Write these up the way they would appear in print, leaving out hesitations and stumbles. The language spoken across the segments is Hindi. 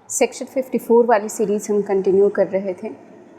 सेक्शन 54 वाली सीरीज़ हम कंटिन्यू कर रहे थे।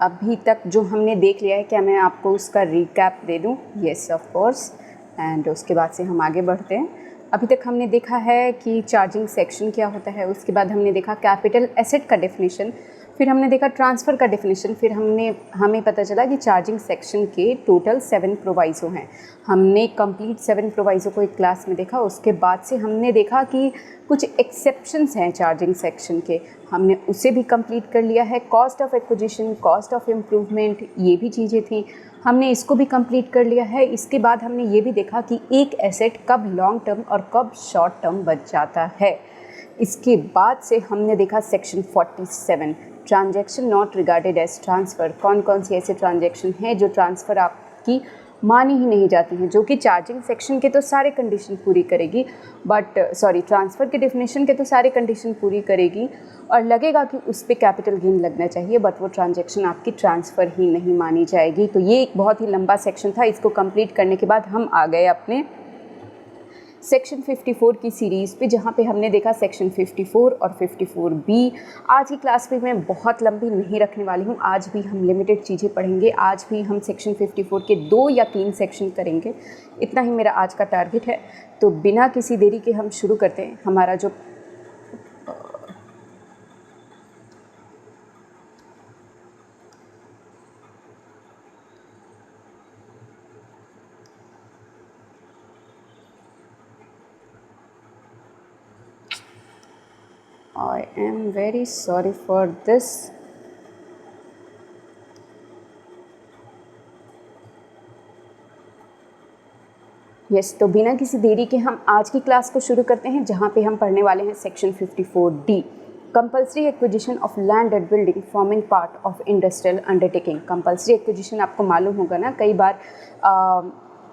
अभी तक जो हमने देख लिया है, क्या मैं आपको उसका रिकैप दे दूं? Yes of course. एंड उसके बाद से हम आगे बढ़ते हैं। अभी तक हमने देखा है कि चार्जिंग सेक्शन क्या होता है, उसके बाद हमने देखा कैपिटल एसेट का डेफिनेशन, फिर हमने देखा ट्रांसफ़र का डेफिनेशन, फिर हमें पता चला कि चार्जिंग सेक्शन के टोटल 7 प्रोवाइज़ो हैं। हमने कंप्लीट 7 प्रोवाइज़ो को एक क्लास में देखा। उसके बाद से हमने देखा कि कुछ एक्सेप्शंस हैं चार्जिंग सेक्शन के, हमने उसे भी कंप्लीट कर लिया है। Cost of acquisition, cost of improvement, ये भी चीज़ें थी, हमने इसको भी कंप्लीट कर लिया है। इसके बाद हमने ये भी देखा कि एक एसेट कब लॉन्ग टर्म और कब शॉर्ट टर्म बन जाता है। इसके बाद से हमने देखा section 47, transaction not regarded as transfer. कौन कौन सी ऐसे ट्रांजैक्शन हैं जो ट्रांसफ़र आपकी मानी ही नहीं जाती हैं, जो कि चार्जिंग सेक्शन के तो सारे कंडीशन पूरी करेगी, ट्रांसफ़र के डेफिनेशन के तो सारे कंडीशन पूरी करेगी और लगेगा कि उस पर कैपिटल गेन लगना चाहिए, बट वो ट्रांजैक्शन आपकी ट्रांसफ़र ही नहीं मानी जाएगी। तो ये एक बहुत ही लंबा सेक्शन था। इसको कंप्लीट करने के बाद हम आ गए अपने सेक्शन 54 की सीरीज़ पे, जहाँ पे हमने देखा सेक्शन 54 और 54B। आज की क्लास पे मैं बहुत लंबी नहीं रखने वाली हूँ, आज भी हम लिमिटेड चीज़ें पढ़ेंगे। आज भी हम सेक्शन 54 के 2 या 3 सेक्शन करेंगे, इतना ही मेरा आज का टारगेट है। तो बिना किसी देरी के हम शुरू करते हैं हमारा जो I am very sorry for this. Yes, तो बिना किसी देरी के हम आज की क्लास को शुरू करते हैं, जहाँ पे हम पढ़ने वाले हैं section 54D, compulsory acquisition of land and building forming part of industrial undertaking. Compulsory acquisition आपको मालूम होगा ना, कई बार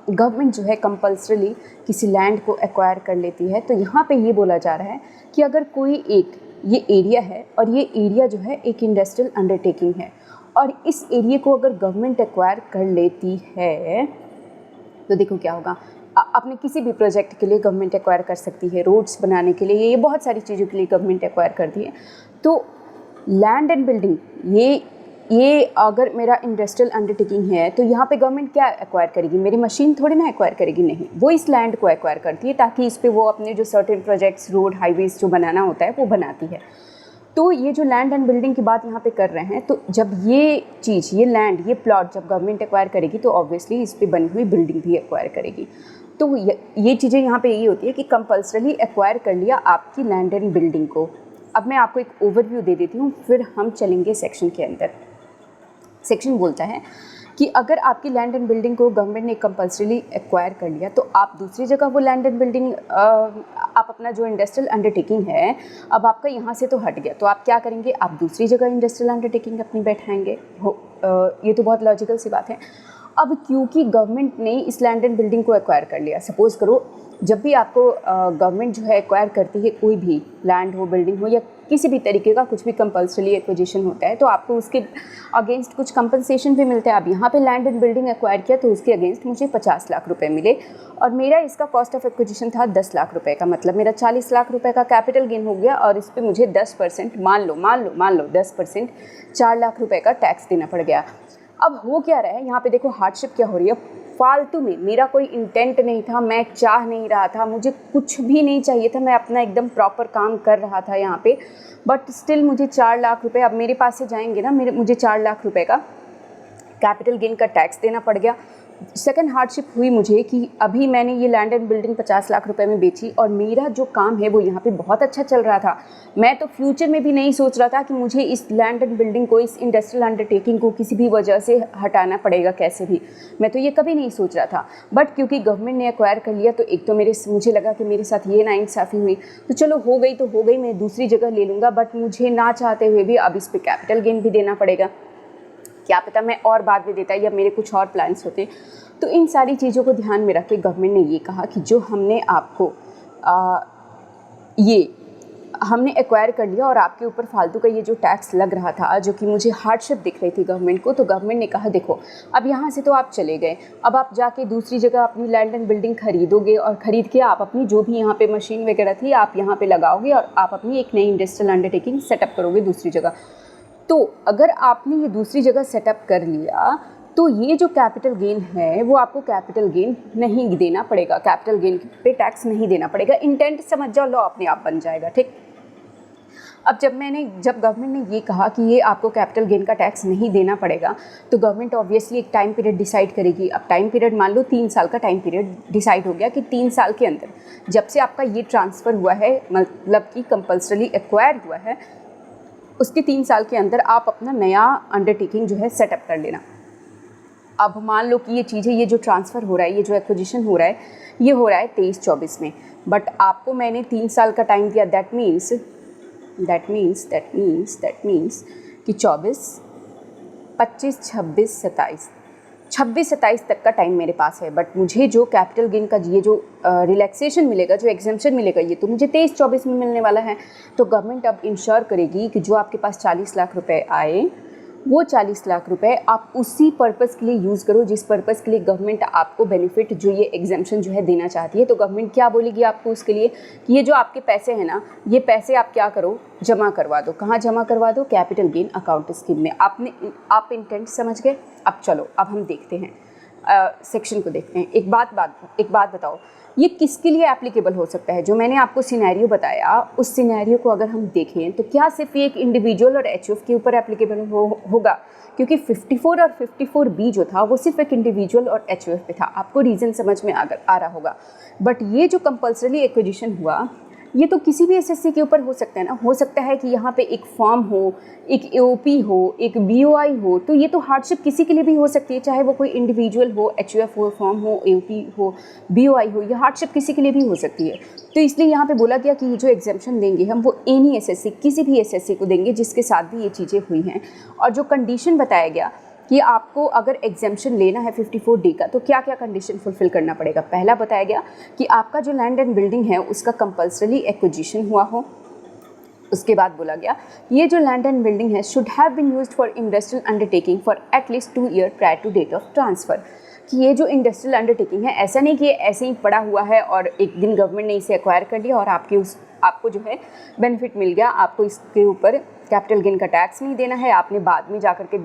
गवर्नमेंट जो है कंपल्सरीली किसी लैंड को एक्वायर कर लेती है। तो यहाँ पे ये बोला जा रहा है कि अगर कोई एक ये एरिया है और ये एरिया जो है एक इंडस्ट्रियल अंडरटेकिंग है और इस एरिया को अगर गवर्नमेंट एक्वायर कर लेती है तो देखो क्या होगा। अपने किसी भी प्रोजेक्ट के लिए गवर्नमेंट एक्वायर कर सकती है, रोड्स बनाने के लिए, ये बहुत सारी चीज़ों के लिए गवर्नमेंट एक्वायर करती है। तो लैंड एंड बिल्डिंग, ये अगर मेरा इंडस्ट्रियल अंडरटेकिंग है तो यहाँ पे गवर्नमेंट क्या एक्वायर करेगी? मेरी मशीन थोड़ी ना एक्वायर करेगी, नहीं, वो इस लैंड को एक्वायर करती है ताकि इस पे वो अपने जो सर्टेन प्रोजेक्ट्स, रोड, हाईवेज जो बनाना होता है वो बनाती है। तो ये जो लैंड एंड बिल्डिंग की बात यहाँ पे कर रहे हैं, तो जब ये चीज़, ये लैंड, ये प्लॉट जब गवर्नमेंट एक्वायर करेगी तो ऑब्वियसली इस पर बनी हुई बिल्डिंग भी एक्वायर करेगी। तो ये चीज़ें यहाँ पे ये होती है कि कंपल्सरली एक्वायर कर लिया आपकी लैंड एंड बिल्डिंग को। अब मैं आपको एक ओवरव्यू दे देती हूँ, फिर हम चलेंगे सेक्शन के अंदर। सेक्शन बोलता है कि अगर आपकी लैंड एंड बिल्डिंग को गवर्नमेंट ने कंपल्सरीली एक्वायर कर लिया तो आप दूसरी जगह वो लैंड एंड बिल्डिंग, आप अपना जो इंडस्ट्रियल अंडरटेकिंग है अब आपका यहाँ से तो हट गया, तो आप क्या करेंगे? आप दूसरी जगह इंडस्ट्रियल अंडरटेकिंग अपनी बैठाएंगे। ये तो बहुत लॉजिकल सी बात है। अब क्योंकि गवर्नमेंट ने इस लैंड एंड बिल्डिंग को एक्वायर कर लिया, सपोज़ करो जब भी आपको गवर्नमेंट जो है एक्वायर करती है कोई भी लैंड हो, बिल्डिंग हो या किसी भी तरीके का कुछ भी कंपल्सरी एक्विजिशन होता है, तो आपको उसके अगेंस्ट कुछ कंपनसेशन भी मिलता है। अब यहाँ पे लैंड एंड बिल्डिंग एक्वायर किया तो उसके अगेंस्ट मुझे 50 लाख रुपए मिले और मेरा इसका कॉस्ट ऑफ एक्विजिशन था 10 लाख रुपए का, मतलब मेरा 40 लाख रुपए का कैपिटल गेन हो गया और इस पर मुझे 10%, मान लो 10%, 4 लाख रुपए का टैक्स देना पड़ गया। अब हो क्या रहा है यहाँ पे, देखो हार्डशिप क्या हो रही है। फालतू में, मेरा कोई इंटेंट नहीं था, मैं चाह नहीं रहा था, मुझे कुछ भी नहीं चाहिए था, मैं अपना एकदम प्रॉपर काम कर रहा था यहाँ पे, बट स्टिल मुझे 4 लाख रुपए अब मेरे पास से जाएंगे ना, मुझे 4 लाख रुपए का कैपिटल गेन का टैक्स देना पड़ गया। सेकंड हार्डशिप हुई मुझे कि अभी मैंने ये लैंड एंड बिल्डिंग 50 लाख रुपए में बेची और मेरा जो काम है वो यहाँ पे बहुत अच्छा चल रहा था। मैं तो फ्यूचर में भी नहीं सोच रहा था कि मुझे इस लैंड एंड बिल्डिंग को, इस इंडस्ट्रियल अंडरटेकिंग को किसी भी वजह से हटाना पड़ेगा कैसे भी, मैं तो ये कभी नहीं सोच रहा था। बट क्योंकि गवर्नमेंट ने एक्वायर कर लिया तो एक तो मुझे लगा कि मेरे साथ ये नाइंसाफ़ी हुई, तो चलो हो गई तो हो गई, मैं दूसरी जगह ले लूँगा, बट मुझे ना चाहते हुए भी अब इस पर कैपिटल गेन भी देना पड़ेगा। क्या पता मैं और बाद में देता या मेरे कुछ और प्लान्स होते। तो इन सारी चीज़ों को ध्यान में रख के गवर्नमेंट ने ये कहा कि जो हमने आपको ये हमने एक्वायर कर लिया और आपके ऊपर फालतू का ये जो टैक्स लग रहा था, जो कि मुझे हार्डशिप दिख रही थी गवर्नमेंट को, तो गवर्नमेंट ने कहा देखो अब यहाँ से तो आप चले गए, अब आप जाके दूसरी जगह अपनी लैंड एंड बिल्डिंग खरीदोगे और ख़रीद के आप अपनी जो भी यहाँ पे मशीन वगैरह थी आप यहाँ पे लगाओगे और आप अपनी एक नई इंडस्ट्रियल अंडरटेकिंग सेटअप करोगे दूसरी जगह। तो अगर आपने ये दूसरी जगह सेटअप कर लिया तो ये जो कैपिटल गेन है वो आपको कैपिटल गेन नहीं देना पड़ेगा, कैपिटल गेन पे टैक्स नहीं देना पड़ेगा। इंटेंट समझ जाओ, लॉ अपने आप बन जाएगा। ठीक, अब जब गवर्नमेंट ने ये कहा कि ये आपको कैपिटल गेन का टैक्स नहीं देना पड़ेगा, तो गवर्नमेंट ऑब्वियसली एक टाइम पीरियड डिसाइड करेगी। अब टाइम पीरियड मान लो 3 साल का टाइम पीरियड डिसाइड हो गया कि 3 साल के अंदर जब से आपका ये ट्रांसफ़र हुआ है, मतलब कि कंपल्सरी एक्वायर हुआ है, उसके 3 साल के अंदर आप अपना नया अंडरटेकिंग जो है सेटअप कर लेना। अब मान लो कि ये चीज़ें, ये जो ट्रांसफ़र हो रहा है, ये जो एक्विजिशन हो रहा है, ये हो रहा है 23-24 में, बट आपको मैंने 3 साल का टाइम दिया। दैट मीन्स कि 24, 25, 26, 27 तक का टाइम मेरे पास है। बट मुझे जो कैपिटल गेन का ये जो रिलैक्सेशन मिलेगा, जो एग्जेम्पशन मिलेगा, ये तो मुझे 23-24 में मिलने वाला है। तो गवर्नमेंट अब इंश्योर करेगी कि जो आपके पास 40 लाख रुपए आए, वो 40 लाख रुपए आप उसी पर्पस के लिए यूज़ करो जिस पर्पस के लिए गवर्नमेंट आपको बेनिफिट, जो ये एग्जेम्पशन जो है देना चाहती है। तो गवर्नमेंट क्या बोलेगी आपको उसके लिए कि ये जो आपके पैसे हैं ना, ये पैसे आप क्या करो, जमा करवा दो। कहाँ जमा करवा दो? कैपिटल गेन अकाउंट स्कीम में। आप इंटेंट समझ गए। अब चलो, अब हम देखते हैं सेक्शन को देखते हैं। एक बात बताओ, ये किसके लिए एप्लीकेबल हो सकता है? जो मैंने आपको सिनेरियो बताया, उस सिनेरियो को अगर हम देखें तो क्या सिर्फ ये एक इंडिविजुअल और एचयूएफ के ऊपर एप्लीकेबल होगा? क्योंकि 54 और 54B जो था वो सिर्फ एक इंडिविजुअल और एचयूएफ पे था। आपको रीज़न समझ में आ रहा होगा। बट ये जो कंपल्सरी एक्विजिशन हुआ, ये तो किसी भी एसएससी के ऊपर हो सकता है ना। हो सकता है कि यहाँ पे एक फॉर्म हो, एक एओपी हो, एक बीओआई हो, तो ये तो हार्डशिप किसी के लिए भी हो सकती है, चाहे वो कोई इंडिविजुअल हो, एचयूएफ हो, फॉर्म हो, एओपी हो, बीओआई हो, ये हार्डशिप किसी के लिए भी हो सकती है। तो इसलिए यहाँ पे बोला गया कि ये जो एग्जेम्पशन देंगे हम, वो एनी एसएससी, किसी भी एसएससी को देंगे जिसके साथ भी ये चीज़ें हुई हैं। और जो कंडीशन बताया गया कि आपको अगर एग्जेम्पशन लेना है 54D का, तो क्या क्या कंडीशन फुलफिल करना पड़ेगा। पहला बताया गया कि आपका जो लैंड एंड बिल्डिंग है उसका कंपल्सरी एक्विजिशन हुआ हो। उसके बाद बोला गया ये जो लैंड एंड बिल्डिंग है should have been used for industrial undertaking for at least 2 year prior to date of transfer. कि ये जो इंडस्ट्रियल अंडरटेकिंग है, ऐसा नहीं कि ये ऐसे ही पड़ा हुआ है और एक दिन गवर्नमेंट ने इसे एक्वायर कर लिया और आपको जो है बेनिफिट मिल गया, आपको इसके ऊपर कैपिटल गेन का टैक्स नहीं देना है, आपने बाद में जाकर के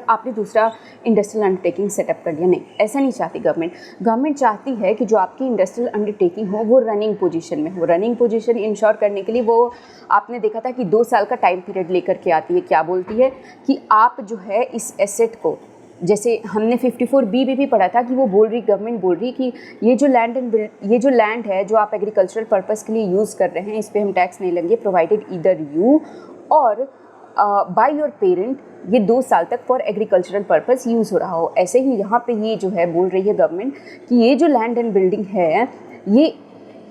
आपने दूसरा इंडस्ट्रियल अंडरटेकिंग सेटअप कर लिया। नहीं, ऐसा नहीं चाहती गवर्नमेंट चाहती है कि जो आपकी इंडस्ट्रियल अंडरटेकिंग हो वो रनिंग पोजीशन में हो। रनिंग पोजीशन इंश्योर करने के लिए वो आपने देखा था कि 2 साल का टाइम पीरियड लेकर के आती है। क्या बोलती है कि आप जो है इस एसेट को, जैसे हमने 54B भी पढ़ा था कि गवर्नमेंट बोल रही कि ये जो लैंड है जो आप एग्रीकल्चरल पर्पस के लिए यूज़ कर रहे हैं, इस पर हम टैक्स नहीं लेंगे, प्रोवाइडेड ईदर यू और बाय योर पेरेंट ये 2 साल तक फॉर एग्रीकल्चरल पर्पस यूज़ हो रहा हो। ऐसे ही यहाँ पे ये जो है बोल रही है गवर्नमेंट कि ये जो लैंड एंड बिल्डिंग है ये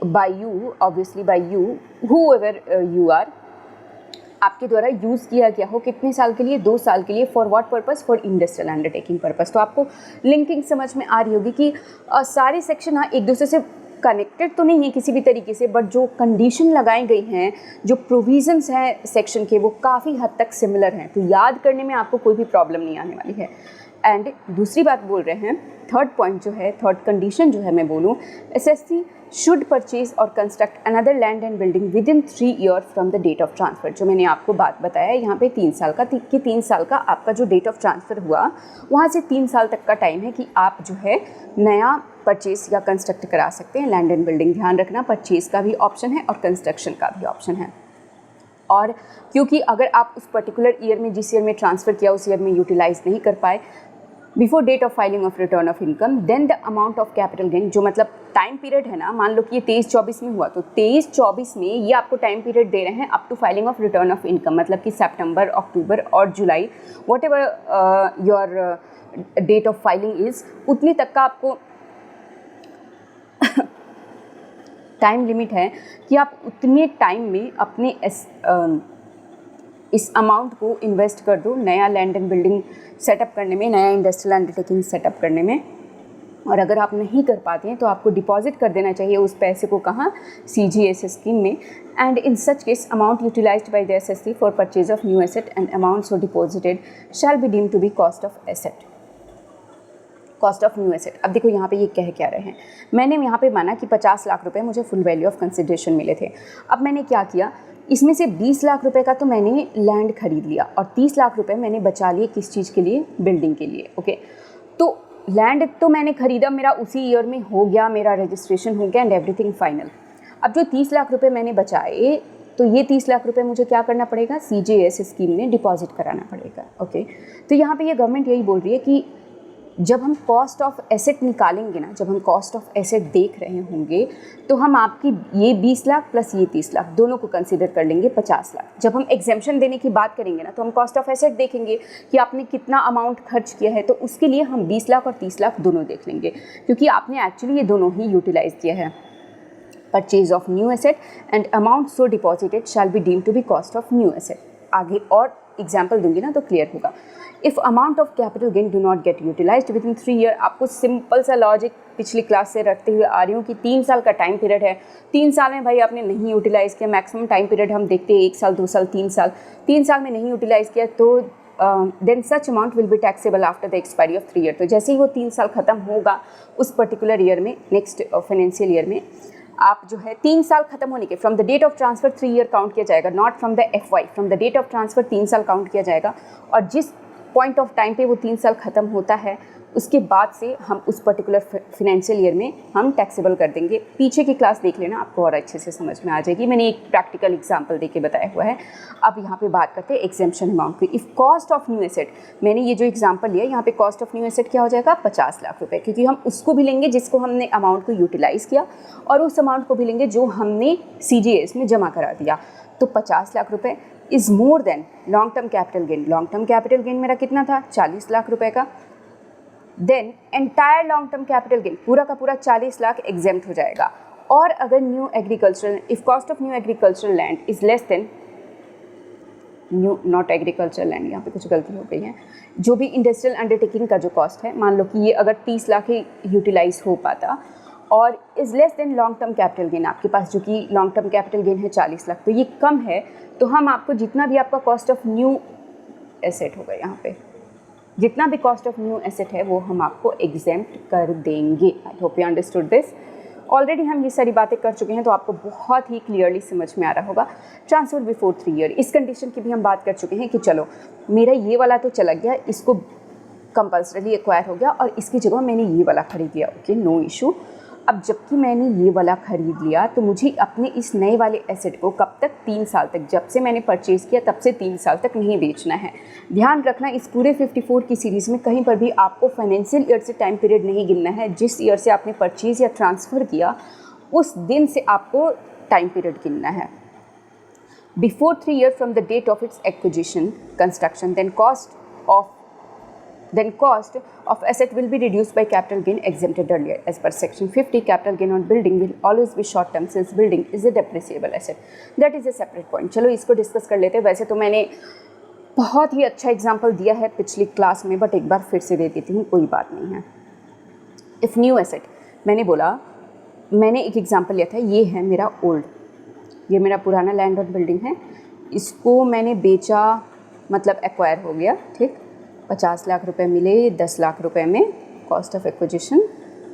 by you, obviously by you, whoever you are, आपके द्वारा यूज़ किया गया हो। कितने साल के लिए? 2 साल के लिए। For what purpose? For industrial undertaking purpose. तो आपको लिंकिंग समझ में आ रही होगी कि सारे सेक्शन एक दूसरे से कनेक्टेड तो नहीं है किसी भी तरीके से, बट जो कंडीशन लगाई गई हैं, जो प्रोविजंस हैं सेक्शन के, वो काफ़ी हद तक सिमिलर हैं। तो याद करने में आपको कोई भी प्रॉब्लम नहीं आने वाली है। एंड दूसरी बात बोल रहे हैं, थर्ड पॉइंट जो है, थर्ड कंडीशन जो है मैं बोलूँ, एसएससी शुड परचेज और construct another land and building within 3 year from the date of transfer. जो मैंने आपको बात बताया यहाँ पे 3 साल का कि 3 साल का आपका जो डेट ऑफ ट्रांसफ़र हुआ, वहाँ से 3 साल तक का टाइम है कि आप जो है नया परचेज या कंस्ट्रक्ट करा सकते हैं लैंड एंड बिल्डिंग। ध्यान रखना, परचेज का भी ऑप्शन है और कंस्ट्रक्शन का भी ऑप्शन है। और क्योंकि अगर आप उस पर्टिकुलर ईयर में, जिस ईयर में ट्रांसफ़र किया, उस ईयर में यूटिलाइज़ नहीं कर पाए before date of filing of return of income, then the amount of capital gain, जो मतलब टाइम पीरियड है ना, मान लो कि ये 23-24 में हुआ, तो 23-24 में ये आपको टाइम पीरियड दे रहे हैं up to filing of return of income, मतलब कि सितंबर, अक्टूबर और जुलाई, whatever your date of filing is, उतने तक का आपको टाइम लिमिट है कि आप उतने टाइम में अपने इस अमाउंट को इन्वेस्ट कर दो नया लैंड एंड बिल्डिंग सेटअप करने में, नया इंडस्ट्रियल अंडरटेकिंग सेटअप करने में। और अगर आप नहीं कर पाते हैं तो आपको डिपॉजिट कर देना चाहिए उस पैसे को, कहाँ, CGS स्कीम में। And in such case amount utilised by the assessee for purchase of new asset and amount so deposited shall be deemed to be cost of asset, cost of new asset. अब देखो यहाँ पे ये कह क्या रहे हैं, मैंने यहाँ पे माना कि 50 लाख रुपए मुझे फुल वैल्यू ऑफ कंसिडरेशन मिले थे। अब मैंने क्या किया, इसमें से 20 लाख रुपए का तो मैंने लैंड खरीद लिया और 30 लाख रुपए मैंने बचा लिए किस चीज़ के लिए, बिल्डिंग के लिए। ओके, तो लैंड तो मैंने ख़रीदा, मेरा उसी ईयर में हो गया, मेरा रजिस्ट्रेशन हो गया एंड एवरीथिंग फाइनल। अब जो 30 लाख रुपए मैंने बचाए, तो ये 30 लाख रुपए मुझे क्या करना पड़ेगा, CGS स्कीम में डिपॉजिट कराना पड़ेगा। ओके, तो यहाँ पे ये गवर्नमेंट यही बोल रही है कि जब हम कॉस्ट ऑफ एसेट निकालेंगे ना, जब हम कॉस्ट ऑफ एसेट देख रहे होंगे, तो हम आपकी ये 20 लाख प्लस ये 30 लाख दोनों को कंसीडर कर लेंगे 50 लाख। जब हम एग्जेम्पशन देने की बात करेंगे ना, तो हम कॉस्ट ऑफ एसेट देखेंगे कि आपने कितना अमाउंट खर्च किया है, तो उसके लिए हम 20 लाख और 30 लाख दोनों देख लेंगे, क्योंकि आपने एक्चुअली ये दोनों ही यूटिलाइज किया है। Purchase of new asset and amount so deposited shall be deemed to be cost of new asset. आगे और एग्जाम्पल दूंगी ना तो क्लियर होगा। If amount of capital gain do not get utilised within 3 year, आपको सिंपल सा लॉजिक पिछली क्लास से रखते हुए आ रही हूँ कि 3 साल का टाइम पीरियड है, 3 साल में भाई आपने नहीं यूटिलाइज़ किया, मैक्सिमम टाइम पीरियड हम देखते हैं 1 साल 2 साल 3 साल, 3 साल में नहीं यूटिलाइज़ किया तो then such amount will be taxable after the expiry of 3 year. तो जैसे ही वो 3 साल खत्म होगा उस पर्टिकुलर ईयर में, नेक्स्ट फाइनेंशियल ईयर में, आप जो है 3 साल खत्म होने के from the date of transfer 3 year count किया जाएगा, not from the FY, from the date of transfer 3 साल काउंट किया जाएगा। और जिस पॉइंट ऑफ टाइम पे वो 3 साल ख़त्म होता है उसके बाद से हम उस पर्टिकुलर फाइनेंशियल ईयर में हम टैक्सेबल कर देंगे। पीछे की क्लास देख लेना, आपको और अच्छे से समझ में आ जाएगी, मैंने एक प्रैक्टिकल एग्जांपल देके बताया हुआ है। अब यहाँ पे बात करते हैं एग्जेम्पशन अमाउंट की। If cost of new asset, मैंने ये जो एग्जांपल लिया यहाँ पे कॉस्ट ऑफ न्यू एसेट क्या हो जाएगा, 50 लाख रुपये, क्योंकि हम उसको भी लेंगे जिसको हमने अमाउंट को यूटिलाइज़ किया और उस अमाउंट को भी लेंगे जो हमने CGS में जमा करा दिया। तो 50 लाख रुपये is more than long term capital gain. Long term capital gain मेरा कितना था, 40 लाख रुपए का। Then entire long term capital gain पूरा का पूरा 40 लाख एग्जेम्प्ट हो जाएगा। और अगर new agricultural, if cost of new agricultural land is less than new, not agricultural land, यहाँ पे कुछ गलती हो गई है, जो भी इंडस्ट्रियल अंडरटेकिंग का जो कॉस्ट है, मान लो कि ये अगर 30 लाख ही यूटिलाइज हो पाता और is less than long term capital gain, आपके पास जो कि लॉन्ग टर्म कैपिटल गेन है 40 लाख, तो ये कम है, तो हम आपको जितना भी आपका कॉस्ट ऑफ न्यू एसेट होगा, यहाँ पे जितना भी कॉस्ट ऑफ न्यू एसेट है वो हम आपको एग्जेम्प्ट कर देंगे। I hope you understood this. Already हम ये सारी बातें कर चुके हैं तो आपको बहुत ही क्लियरली समझ में आ रहा होगा। ट्रांसफर बिफोर 3 ईयर, इस कंडीशन की भी हम बात कर चुके हैं कि चलो मेरा ये वाला तो चला गया, इसको कंपल्सरीली एक्वायर हो गया और इसकी जगह मैंने ये वाला खरीद लिया, ओके, नो इशू। अब जबकि मैंने ये वाला ख़रीद लिया तो मुझे अपने इस नए वाले एसेट को कब तक, 3 साल तक, जब से मैंने परचेज़ किया तब से 3 साल तक नहीं बेचना है। ध्यान रखना, इस पूरे 54 की सीरीज़ में कहीं पर भी आपको फाइनेंशियल ईयर से टाइम पीरियड नहीं गिनना है। जिस ईयर से आपने परचेज़ या ट्रांसफ़र किया उस दिन से आपको टाइम पीरियड गिनना है। Before 3 year from the date of its acquisition construction, then cost of asset will be reduced by capital gain exempted earlier. As per section 50, capital gain on building will always be short term since building is a depreciable asset. That is a separate point. चलो इसको डिस्कस कर लेते हैं। वैसे तो मैंने बहुत ही अच्छा एग्जाम्पल दिया है पिछली क्लास में, बट एक बार फिर से दे देती हूँ, कोई बात नहीं है। इफ़ न्यू एसेट, मैंने बोला, मैंने एक एग्जाम्पल लिया था, ये है मेरा ओल्ड, ये मेरा पुराना लैंड और बिल्डिंग है, इसको मैंने बेचा, मतलब एक्वायर हो गया, ठीक, 50 लाख रुपए मिले, 10 लाख रुपए में कॉस्ट ऑफ एक्विजिशन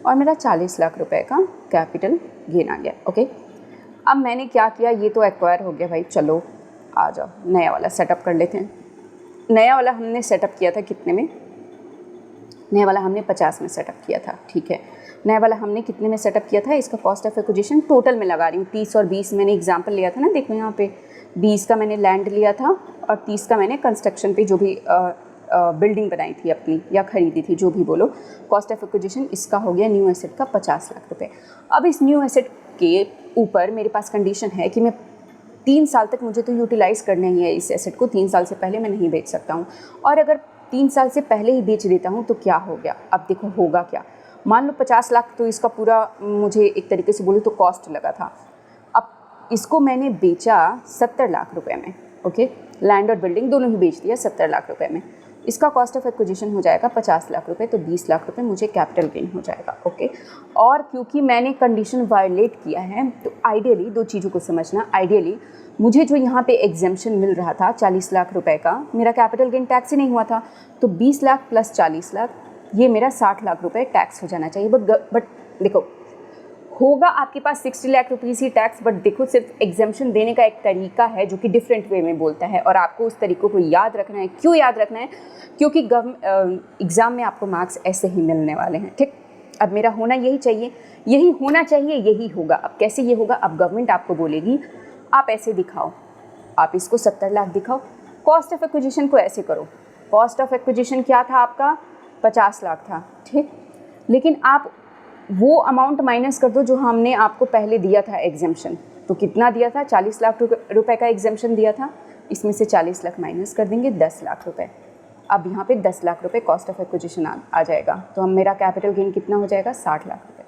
और मेरा 40 लाख रुपए का कैपिटल गेन आ गया, ओके। अब मैंने क्या किया, ये तो एक्वायर हो गया भाई, चलो आ जाओ नया वाला सेटअप कर लेते हैं। नया वाला हमने सेटअप किया था कितने में, नया वाला हमने 50 में सेटअप किया था, ठीक है। नया वाला हमने कितने में सेटअप किया था, इसका कॉस्ट ऑफ एक्विजिशन टोटल में लगा रही हूँ 30 और 20, मैंने एग्जाम्पल लिया था ना, देखो यहाँ पे 20 का मैंने लैंड लिया था और 30 का मैंने कंस्ट्रक्शन पे जो भी बिल्डिंग बनाई थी अपनी या ख़रीदी थी, जो भी बोलो, कॉस्ट ऑफ एक्विजिशन इसका हो गया न्यू एसेट का 50 लाख रुपए। अब इस न्यू एसेट के ऊपर मेरे पास कंडीशन है कि मैं 3 साल तक मुझे तो यूटिलाइज़ करना ही है इस एसेट को, 3 साल से पहले मैं नहीं बेच सकता हूँ। और अगर 3 साल से पहले ही बेच देता हूँ तो क्या हो गया, अब देखो होगा क्या, मान लो 50 लाख तो इसका पूरा मुझे एक तरीके से बोलूँ तो कॉस्ट लगा था। अब इसको मैंने बेचा 70 लाख रुपए में, ओके, लैंड और बिल्डिंग दोनों ही बेच दिया 70 लाख रुपए में। इसका कॉस्ट ऑफ एक्विजिशन हो जाएगा 50 लाख रुपए, तो 20 लाख रुपए मुझे कैपिटल गेन हो जाएगा। ओके, और क्योंकि मैंने कंडीशन वायलेट किया है तो आइडियली दो चीज़ों को समझना, आइडियली मुझे जो यहाँ पे एग्जेम्पशन मिल रहा था 40 लाख रुपए का, मेरा कैपिटल गेन टैक्स ही नहीं हुआ था, तो 20 लाख प्लस 40 लाख ये मेरा 60 लाख रुपए टैक्स हो जाना चाहिए। बट देखो, होगा आपके पास 60 lakh rupees he tax, but देखो सिर्फ एग्जेम्पशन देने का एक तरीका है जो कि डिफरेंट वे में बोलता है, और आपको उस तरीक़ों को याद रखना है। क्यों याद रखना है? क्योंकि एग्ज़ाम में आपको मार्क्स ऐसे ही मिलने वाले हैं। ठीक, अब मेरा होना यही चाहिए, यही होना चाहिए, यही होगा। अब कैसे ये होगा? अब गवर्नमेंट आपको बोलेगी आप ऐसे दिखाओ, आप इसको 70 लाख दिखाओ, कॉस्ट ऑफ एक्विजिशन को ऐसे करो। कॉस्ट ऑफ एक्विजिशन क्या था आपका? 50 लाख था, ठीक, लेकिन आप वो अमाउंट माइनस कर दो जो हमने आपको पहले दिया था एग्जेम्पशन। तो कितना दिया था? 40 लाख रुपए का एग्जेम्पशन दिया था, इसमें से 40 लाख माइनस कर देंगे, 10 लाख रुपए। अब यहाँ पे 10 लाख रुपए कॉस्ट ऑफ एक्विजिशन आ जाएगा, तो हम मेरा कैपिटल गेन कितना हो जाएगा? 60 लाख रुपए।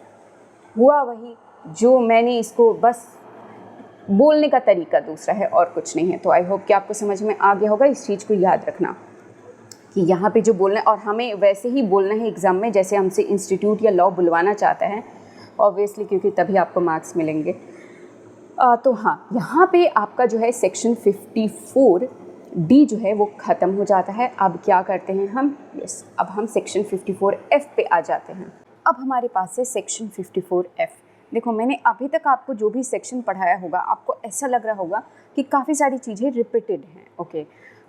हुआ वही जो मैंने इसको, बस बोलने का तरीका दूसरा है और कुछ नहीं है। तो आई होप कि आपको समझ में आ गया होगा। इस चीज़ को याद रखना कि यहाँ पे जो बोलना है, और हमें वैसे ही बोलना है एग्ज़ाम में जैसे हमसे इंस्टीट्यूट या लॉ बुलवाना चाहता है, ऑब्वियसली, क्योंकि तभी आपको मार्क्स मिलेंगे। तो हाँ, यहाँ पे आपका जो है सेक्शन 54D जो है वो ख़त्म हो जाता है। अब क्या करते हैं हम? अब हम सेक्शन 54F पे आ जाते हैं। अब हमारे पास है सेक्शन 54F। देखो, मैंने अभी तक आपको जो भी सेक्शन पढ़ाया होगा, आपको ऐसा लग रहा होगा कि काफ़ी सारी चीज़ें रिपीटेड हैं, ओके,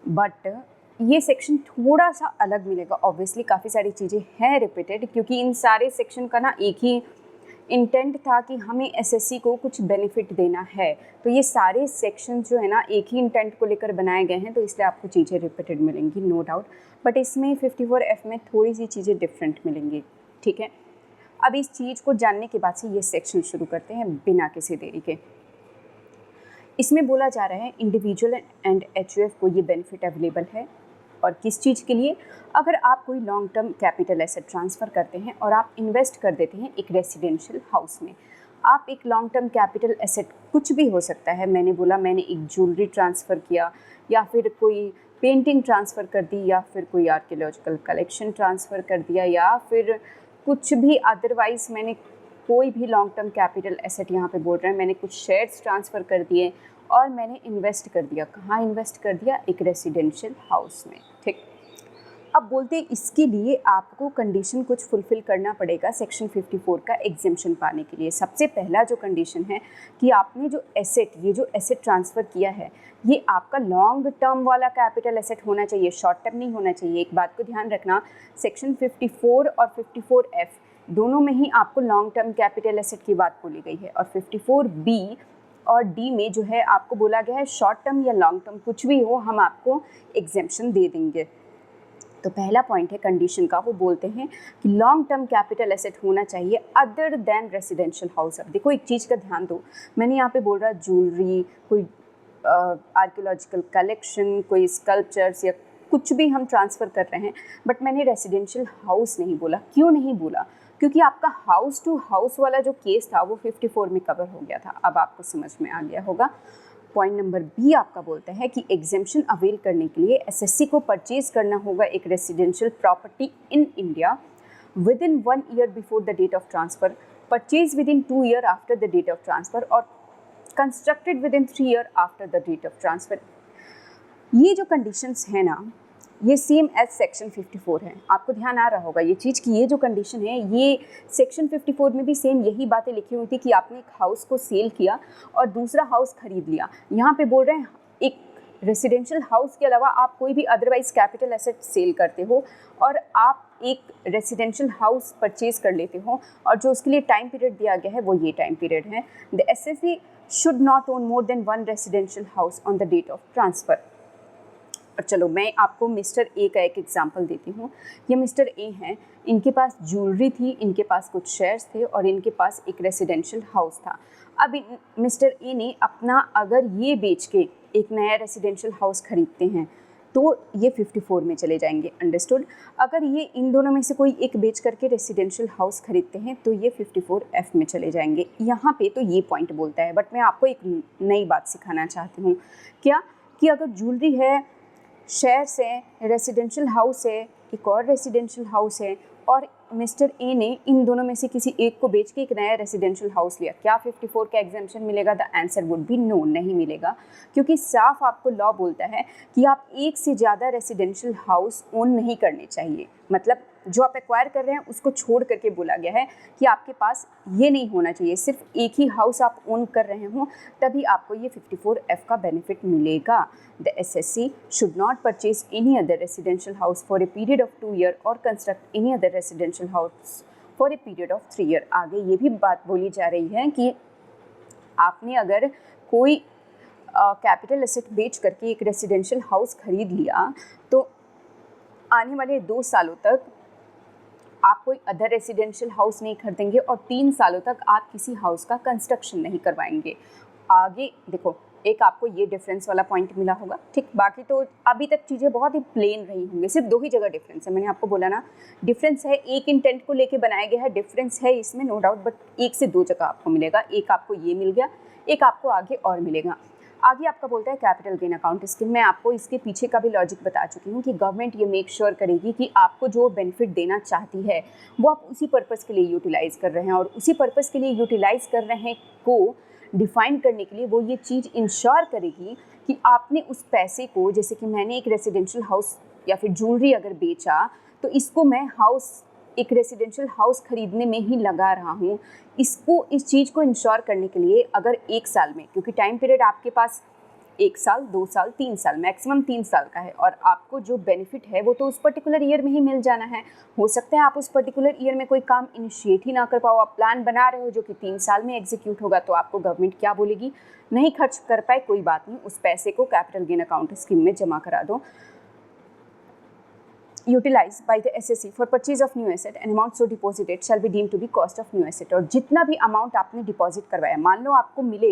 बट ये सेक्शन थोड़ा सा अलग मिलेगा। ऑब्वियसली काफ़ी सारी चीज़ें हैं रिपीटेड, क्योंकि इन सारे सेक्शन का ना एक ही इंटेंट था कि हमें एसएससी को कुछ बेनिफिट देना है। तो ये सारे सेक्शन जो है ना एक ही इंटेंट को लेकर बनाए गए हैं, तो इसलिए आपको चीज़ें रिपीटेड मिलेंगी, नो डाउट। बट इसमें 54F में थोड़ी सी चीज़ें डिफरेंट मिलेंगी, ठीक है। अब इस चीज़ को जानने के बाद से ये सेक्शन शुरू करते हैं बिना किसी देरी के। इसमें बोला जा रहा है इंडिविजुअल एंड एचयूएफ को ये बेनिफिट अवेलेबल है, और किस चीज़ के लिए? अगर आप कोई long term capital asset transfer करते हैं और आप इन्वेस्ट कर देते हैं एक रेसिडेंशियल हाउस में। आप एक लॉन्ग टर्म कैपिटल एसेट कुछ भी हो सकता है, मैंने बोला मैंने एक ज्वेलरी ट्रांसफ़र किया, या फिर कोई पेंटिंग ट्रांसफ़र कर दी, या फिर कोई आर्कियोलॉजिकल कलेक्शन ट्रांसफ़र कर दिया, या फिर कुछ भी अदरवाइज़ मैंने कोई भी लॉन्ग टर्म कैपिटल एसेट, यहाँ पे बोल रहे हैं मैंने कुछ शेयर्स ट्रांसफ़र कर दिए और मैंने इन्वेस्ट कर दिया। कहाँ इन्वेस्ट कर दिया? एक रेसिडेंशियल हाउस में, ठीक। अब बोलते हैं इसके लिए आपको कंडीशन कुछ फुलफ़िल करना पड़ेगा सेक्शन 54 का एग्जेम्पशन पाने के लिए। सबसे पहला जो कंडीशन है कि आपने जो एसेट, ये जो एसेट ट्रांसफ़र किया है, ये आपका लॉन्ग टर्म वाला कैपिटल एसेट होना चाहिए, शॉर्ट टर्म नहीं होना चाहिए। एक बात को ध्यान रखना, सेक्शन 54 और 54F दोनों में ही आपको लॉन्ग टर्म कैपिटल एसेट की बात बोली गई है, और 54B और डी में जो है आपको बोला गया है शॉर्ट टर्म या लॉन्ग टर्म कुछ भी हो, हम आपको एग्जेम्पशन दे देंगे। तो पहला पॉइंट है कंडीशन का, वो बोलते हैं कि लॉन्ग टर्म कैपिटल एसेट होना चाहिए अदर देन रेसिडेंशियल हाउस। अब देखो एक चीज़ का ध्यान दो, मैंने यहाँ पे बोल रहा ज्वेलरी, कोई आर्कियोलॉजिकल कलेक्शन, कोई स्कल्पचर्स या कुछ भी हम ट्रांसफ़र कर रहे हैं, बट मैंने रेसिडेंशियल हाउस नहीं बोला। क्यों नहीं बोला? क्योंकि आपका हाउस टू हाउस वाला जो केस था वो 54 में कवर हो गया था। अब आपको समझ में आ गया होगा। पॉइंट नंबर बी आपका बोलता है कि एग्जेम्पशन अवेल करने के लिए एसएससी को परचेज करना होगा एक residential property in India within 1 year before the date of transfer, purchase within 2 year after the date of transfer, और constructed within 3 year after the date of transfer. ये जो कंडीशंस हैं ना, ये सेम एज सेक्शन 54 है। आपको ध्यान आ रहा होगा ये चीज़ कि ये जो कंडीशन है, ये सेक्शन 54 में भी सेम यही बातें लिखी हुई थी कि आपने एक हाउस को सेल किया और दूसरा हाउस खरीद लिया। यहाँ पे बोल रहे हैं एक रेसिडेंशियल हाउस के अलावा आप कोई भी अदरवाइज कैपिटल एसेट सेल करते हो और आप एक रेसिडेंशियल हाउस परचेज कर लेते हो, और जो उसके लिए टाइम पीरियड दिया गया है वो ये टाइम पीरियड है। The assessee should not own more than 1 residential house on the date of transfer. और चलो मैं आपको मिस्टर ए का एक एग्जांपल देती हूँ। ये मिस्टर ए हैं, इनके पास ज्वेलरी थी, इनके पास कुछ शेयर्स थे और इनके पास एक रेसिडेंशियल हाउस था। अब मिस्टर ए ने अपना अगर ये बेच के एक नया रेसिडेंशियल हाउस खरीदते हैं तो ये 54 में चले जाएंगे, अंडरस्टूड। अगर ये इन दोनों में से कोई एक बेच करके रेसिडेंशियल हाउस खरीदते हैं तो ये 54F में चले जाएंगे। यहाँ पे तो ये पॉइंट बोलता है, बट मैं आपको एक नई बात सिखाना चाहती हूँ। क्या कि अगर ज्वेलरी है, शेयर्स हैं, रेसिडेंशियल हाउस है, एक और रेसिडेंशियल हाउस है, और मिस्टर ए ने इन दोनों में से किसी एक को बेच के एक नया रेसिडेंशियल हाउस लिया, क्या 54 का एग्जेम्पशन मिलेगा? The answer would be no, नहीं मिलेगा, क्योंकि साफ आपको लॉ बोलता है कि आप एक से ज़्यादा रेसिडेंशियल हाउस ओन नहीं करने चाहिए। मतलब जो आप एक्वायर कर रहे हैं उसको छोड़ करके बोला गया है कि आपके पास ये नहीं होना चाहिए, सिर्फ एक ही हाउस आप ओन कर रहे हो, तभी आपको ये 54F का बेनिफिट मिलेगा। The SSC should not purchase any other residential house for a period of 2 year और construct any other residential house for a period of 3 year. आगे ये भी बात बोली जा रही है कि आपने अगर कोई कैपिटल एसेट बेच करके एक रेसिडेंशियल हाउस खरीद लिया तो आने वाले 2 सालों तक आप कोई अदर रेसिडेंशियल हाउस नहीं खरीदेंगे और 3 सालों तक आप किसी हाउस का कंस्ट्रक्शन नहीं करवाएंगे। आगे देखो, एक आपको ये डिफरेंस वाला पॉइंट मिला होगा, ठीक। बाकी तो अभी तक चीज़ें बहुत ही प्लेन रही होंगी, सिर्फ 2 ही जगह डिफरेंस है। मैंने आपको बोला ना, डिफरेंस है, एक इंटेंट को लेके बनाया गया है, डिफरेंस है इसमें नो डाउट, बट 1 से 2 जगह आपको मिलेगा। एक आपको ये मिल गया, एक आपको आगे और मिलेगा। आगे आपका बोलता है कैपिटल गेन अकाउंट स्कीम। मैं आपको इसके पीछे का भी लॉजिक बता चुकी हूँ कि गवर्नमेंट ये मेक श्योर करेगी कि आपको जो बेनिफिट देना चाहती है वो आप उसी पर्पज़ के लिए यूटिलाइज़ कर रहे हैं, और उसी पर्पज़ के लिए यूटिलाइज़ कर रहे हैं को डिफ़ाइन करने के लिए वो ये चीज़ इंश्योर करेगी कि आपने उस पैसे को, जैसे कि मैंने एक रेसिडेंशियल हाउस या फिर ज्वेलरी अगर बेचा तो इसको मैं एक रेसिडेंशियल हाउस खरीदने में ही लगा रहा हूँ। इस चीज़ को इंश्योर करने के लिए अगर 1 साल में, क्योंकि टाइम पीरियड आपके पास 1 साल, 2 साल, 3 साल, मैक्सिमम 3 साल का है, और आपको जो बेनिफिट है वो तो उस पर्टिकुलर ईयर में ही मिल जाना है। हो सकता है आप उस पर्टिकुलर ईयर में कोई काम इनिशिएट ही ना कर पाओ, आप प्लान बना रहे हो जो कि 3 साल में एग्जीक्यूट होगा, तो आपको गवर्नमेंट क्या बोलेगी? नहीं खर्च कर पाए, कोई बात नहीं, उस पैसे को कैपिटल गेन अकाउंट स्कीम में जमा करा दो। Utilized by the SSC for purchase of new asset, an amount so deposited shall be deemed to be cost of new asset। और जितना भी अमाउंट आपने डिपॉजिट करवाया, मान लो आपको मिले,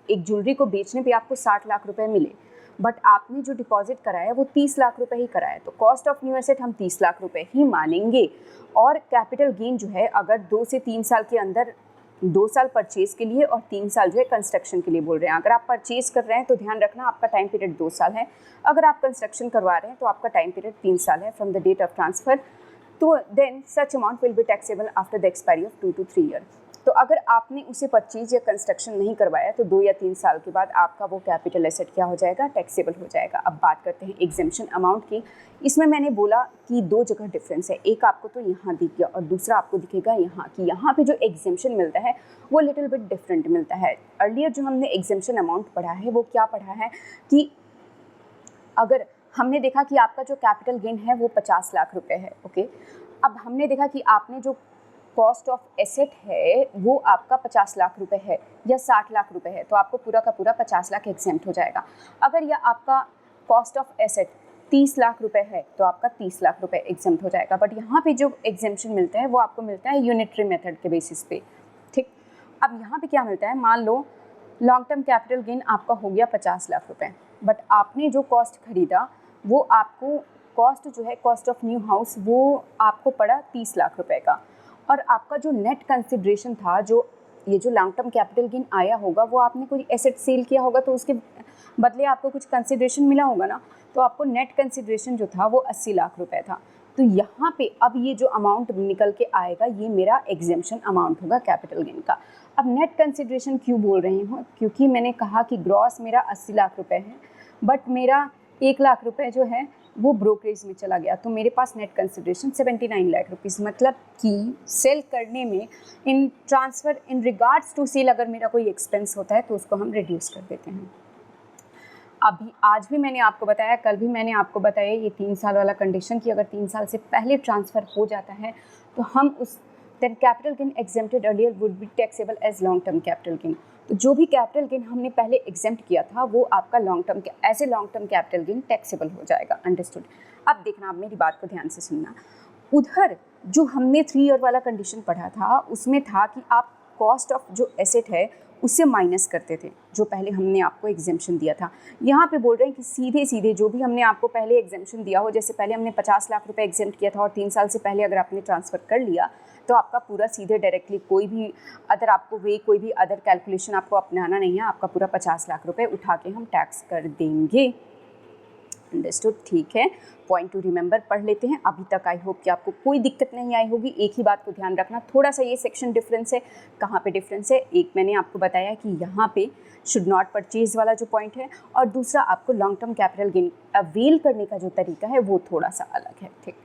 एक ज्वेलरी को बेचने पे आपको 60 लाख रुपए मिले, बट आपने जो डिपॉजिट कराया वो 30 लाख रुपए ही कराया, तो कॉस्ट ऑफ न्यू एसेट हम 30 लाख रुपए ही मानेंगे। और कैपिटल गेन जो है, अगर 2 से 3 साल के अंदर, 2 साल परचेज के लिए और 3 साल जो है कंस्ट्रक्शन के लिए बोल रहे हैं। अगर आप परचेज कर रहे हैं तो ध्यान रखना आपका टाइम पीरियड 2 साल है, अगर आप कंस्ट्रक्शन करवा रहे हैं तो आपका टाइम पीरियड 3 साल है from the date of transfer. तो then such amount will be taxable after the expiry of 2 to 3 year. तो अगर आपने उसे परचेज या कंस्ट्रक्शन नहीं करवाया तो 2 या 3 साल के बाद आपका वो कैपिटल एसेट क्या हो जाएगा? टैक्सेबल हो जाएगा। अब बात करते हैं एग्जेम्पशन अमाउंट की। इसमें मैंने बोला कि 2 जगह डिफरेंस है, एक आपको तो यहाँ दिख गया और दूसरा आपको दिखेगा यहाँ, कि यहाँ पे जो एग्जेम्पशन मिलता है वो लिटिल बिट डिफरेंट मिलता है। अर्लियर जो हमने एग्जेम्पशन अमाउंट पढ़ा है वो क्या पढ़ा है कि अगर हमने देखा कि आपका जो कैपिटल गेन है वो 50 लाख रुपए है, ओके। अब हमने देखा कि आपने जो कॉस्ट ऑफ एसेट है वो आपका 50 लाख रुपए है या 60 लाख रुपए है, तो आपको पूरा का पूरा 50 लाख एग्जेम्प्ट हो जाएगा। अगर यह आपका कॉस्ट ऑफ एसेट 30 लाख रुपए है तो आपका 30 लाख रुपए एग्जेम्प्ट हो जाएगा। बट यहाँ पे जो एग्जेम्पशन मिलता है वो आपको मिलता है यूनिटरी मेथड के बेसिस पे, ठीक। अब यहाँ पे क्या मिलता है, मान लो लॉन्ग टर्म कैपिटल गेन आपका हो गया 50 लाख रुपए, बट आपने जो कॉस्ट खरीदा वो आपको कॉस्ट जो है, कॉस्ट ऑफ न्यू हाउस, वो आपको पड़ा 30 लाख रुपए का, और आपका जो नेट कंसिडरेशन था, जो ये जो लॉन्ग टर्म कैपिटल गेन आया होगा वो आपने कोई एसेट सेल किया होगा तो उसके बदले आपको कुछ कंसिडरेशन मिला होगा ना, तो आपको नेट कंसिडरेशन जो था वो 80 लाख रुपए था। तो यहाँ पे अब ये जो अमाउंट निकल के आएगा ये मेरा एग्जेम्पशन अमाउंट होगा कैपिटल गेन का। अब नेट कंसिडरेशन क्यों बोल रही हूँ, क्योंकि मैंने कहा कि ग्रॉस मेरा 80 लाख रुपए है, बट मेरा 1 लाख रुपए जो है वो ब्रोकरेज में चला गया, तो मेरे पास नेट कंसिडरेशन 79 लाख रुपीज़, मतलब कि सेल करने में in transfer in regards to sale अगर मेरा कोई एक्सपेंस होता है तो उसको हम रिड्यूस कर देते हैं। अभी आज भी मैंने आपको बताया, कल भी मैंने आपको बताया ये 3 साल वाला कंडीशन कि अगर 3 साल से पहले ट्रांसफ़र हो जाता है तो हम उस then capital gain exempted earlier would be taxable as long term capital gain. तो जो भी कैपिटल गेन हमने पहले एग्जेम्प्ट किया था वो आपका long term as a long term capital gain taxable हो जाएगा। अंडरस्टूड। अब देखना, आप मेरी बात को ध्यान से सुनना। उधर जो हमने 3 ईयर वाला कंडीशन पढ़ा था उसमें था कि आप कॉस्ट ऑफ जो एसेट है उससे माइनस करते थे, जो पहले हमने आपको एग्जेम्पशन दिया था। यहाँ पे बोल रहे हैं कि सीधे सीधे जो भी हमने आपको पहले एग्जेम्पशन दिया हो, जैसे पहले हमने 50 लाख रुपए एग्जेम्प्ट किया था और 3 साल से पहले अगर आपने ट्रांसफ़र कर लिया तो आपका पूरा सीधे डायरेक्टली कोई भी अदर कैलकुलेशन आपको अपनाना नहीं है, आपका पूरा 50 लाख रुपए उठा के हम टैक्स कर देंगे। अंडरस्टूड, ठीक है। पॉइंट टू रिमेंबर पढ़ लेते हैं। अभी तक आई होप कि आपको कोई दिक्कत नहीं आई होगी। एक ही बात को ध्यान रखना, थोड़ा सा ये सेक्शन डिफरेंस है। कहाँ पे डिफरेंस है? एक मैंने आपको बताया कि यहाँ पे शुड नॉट परचेज वाला जो पॉइंट है, और दूसरा आपको long term capital gain avail करने का जो तरीका है वो थोड़ा सा अलग है, ठीक।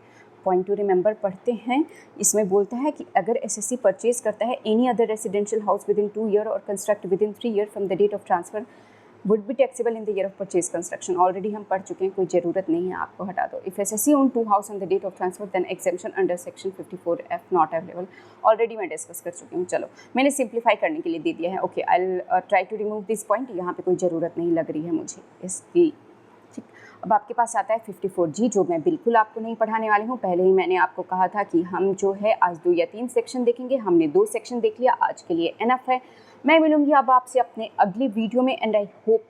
पॉइंट टू रिमेंबर पढ़ते हैं। इसमें बोलता है कि अगर एसएससी परचेज करता है any other residential house within 2 year और construct within 3 year from the date of transfer would be taxable in the year of purchase construction. Already हम पढ़ चुके हैं, कोई ज़रूरत नहीं है, आपको हटा दो। If assessee own 2 house on the date of transfer then exemption under section 54F not available. Already मैं डिस्कस कर चुकी हूँ। चलो, मैंने सिंप्लीफाई करने के लिए दे दिया है। Okay, I will try to remove this point. यहाँ पे कोई ज़रूरत नहीं लग रही है मुझे इसकी, ठीक। अब आपके पास आता है 54G, जो मैं बिल्कुल आपको नहीं पढ़ाने वाली हूँ। पहले ही मैंने आपको कहा था कि हम जो है आज 2 या 3 सेक्शन देखेंगे। हमने 2 सेक्शन देख लिया, आज के लिए एनफ है। मैं मिलूँगी अब आपसे अपने अगली वीडियो में, एंड आई होप,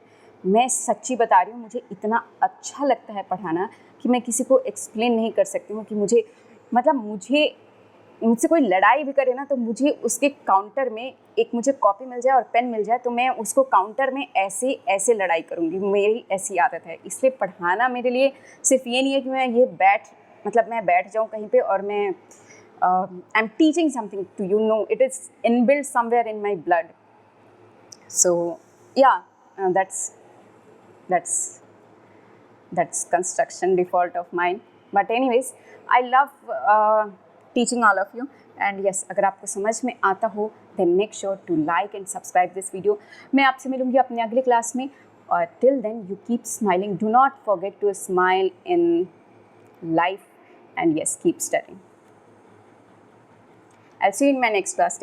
मैं सच्ची बता रही हूँ, मुझे इतना अच्छा लगता है पढ़ाना कि मैं किसी को एक्सप्लेन नहीं कर सकती हूँ कि मुझे, मतलब मुझसे कोई लड़ाई भी करे ना, तो मुझे उसके काउंटर में एक मुझे कॉपी मिल जाए और पेन मिल जाए, तो मैं उसको काउंटर में ऐसे ऐसे लड़ाई करूँगी। मेरी ऐसी आदत है। इसलिए पढ़ाना मेरे लिए सिर्फ ये नहीं है कि मैं ये मैं बैठ जाऊँ कहीं पे और मैं I am teaching something to you, know, it is inbuilt somewhere in my blood. So yeah, that's construction default of mine, but anyways I love teaching all of you, and yes, अगर आपको समझ में आता हो then make sure to like and subscribe this video। मैं आपसे मिलूँगी अपने अगले क्लास में, और till then you keep smiling, do not forget to smile in life, and yes, keep studying। I'll see you in my next class।